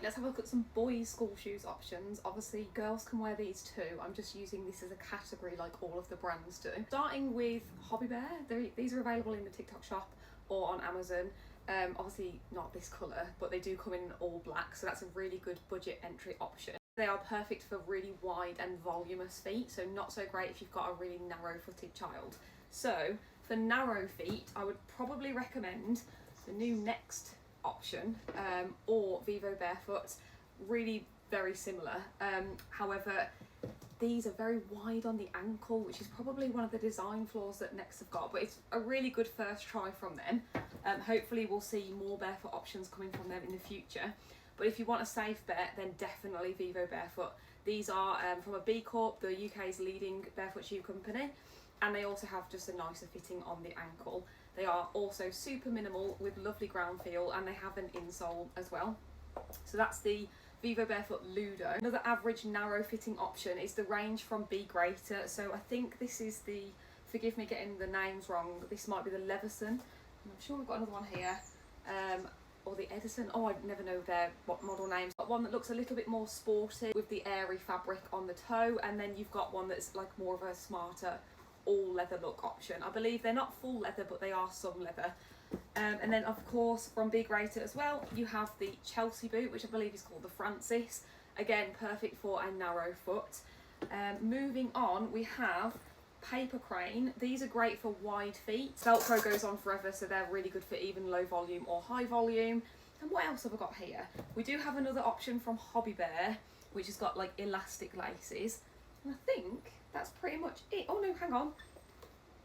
Right, let's have a look at some boys' school shoes options. Obviously, girls can wear these too. I'm just using this as a category like all of the brands do. Starting with Hobby Bear, these are available in the TikTok shop or on Amazon. Obviously not this colour, but they do come in all black, so that's a really good budget entry option. They are perfect for really wide and voluminous feet, so not so great if you've got a really narrow-footed child. So for narrow feet, I would probably recommend the new Next option, or Vivo Barefoot. Really very similar. However, these are very wide on the ankle, which is probably one of the design flaws that Next have got, but it's a really good first try from them. Hopefully we'll see more barefoot options coming from them in the future. But if you want a safe bet, then definitely Vivo Barefoot. These are from a B Corp, the UK's leading barefoot shoe company, and they also have just a nicer fitting on the ankle. They are also super minimal with lovely ground feel, and they have an insole as well. So that's the Vivo Barefoot Ludo. Another average narrow fitting option is the range from Be Greater. So I think this is the, forgive me getting the names wrong, this might be the Leverson. I'm sure we've got another one here. Or the Edison. Oh, I never know what model names. Got one that looks a little bit more sporty with the airy fabric on the toe, and then you've got one that's like more of a smarter all leather look option. I believe they're not full leather, but they are some leather. And then of course from Be Greater as well, you have the Chelsea boot, which I believe is called the Francis. Again, perfect for a narrow foot. Moving on, we have Paper Crane. These are great for wide feet. Velcro goes on forever, so they're really good for even low volume or high volume. And what else have I got here? We do have another option from Hobby Bear, which has got like elastic laces. And I think that's pretty much it. Oh no, hang on.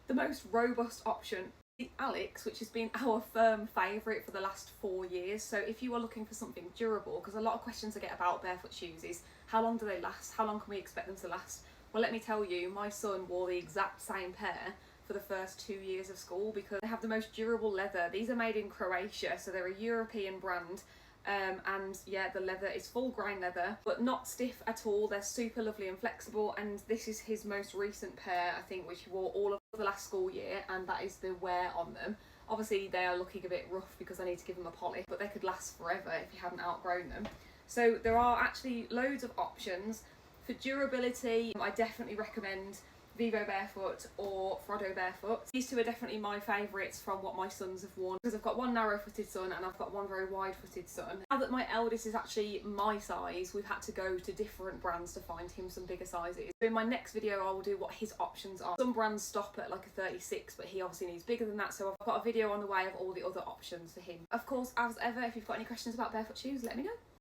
The most robust option, the Alex, which has been our firm favourite for the last 4 years. So if you are looking for something durable, because a lot of questions I get about barefoot shoes is, how long do they last? How long can we expect them to last? Well, let me tell you, my son wore the exact same pair for the first 2 years of school because they have the most durable leather. These are made in Croatia, so they're a European brand. And yeah, the leather is full grain leather, but not stiff at all. They're super lovely and flexible, and this is his most recent pair, I think, which he wore all of the last school year, and that is the wear on them. Obviously they are looking a bit rough because I need to give them a polish, but they could last forever if you hadn't outgrown them. So there are actually loads of options. For durability, I definitely recommend Vivo Barefoot or Frodo Barefoot. These two are definitely my favourites from what my sons have worn, because I've got one narrow-footed son and I've got one very wide-footed son. Now that my eldest is actually my size, we've had to go to different brands to find him some bigger sizes. So in my next video I will do what his options are. Some brands stop at like a 36, but he obviously needs bigger than that, so I've got a video on the way of all the other options for him. Of course, as ever, if you've got any questions about barefoot shoes, let me know.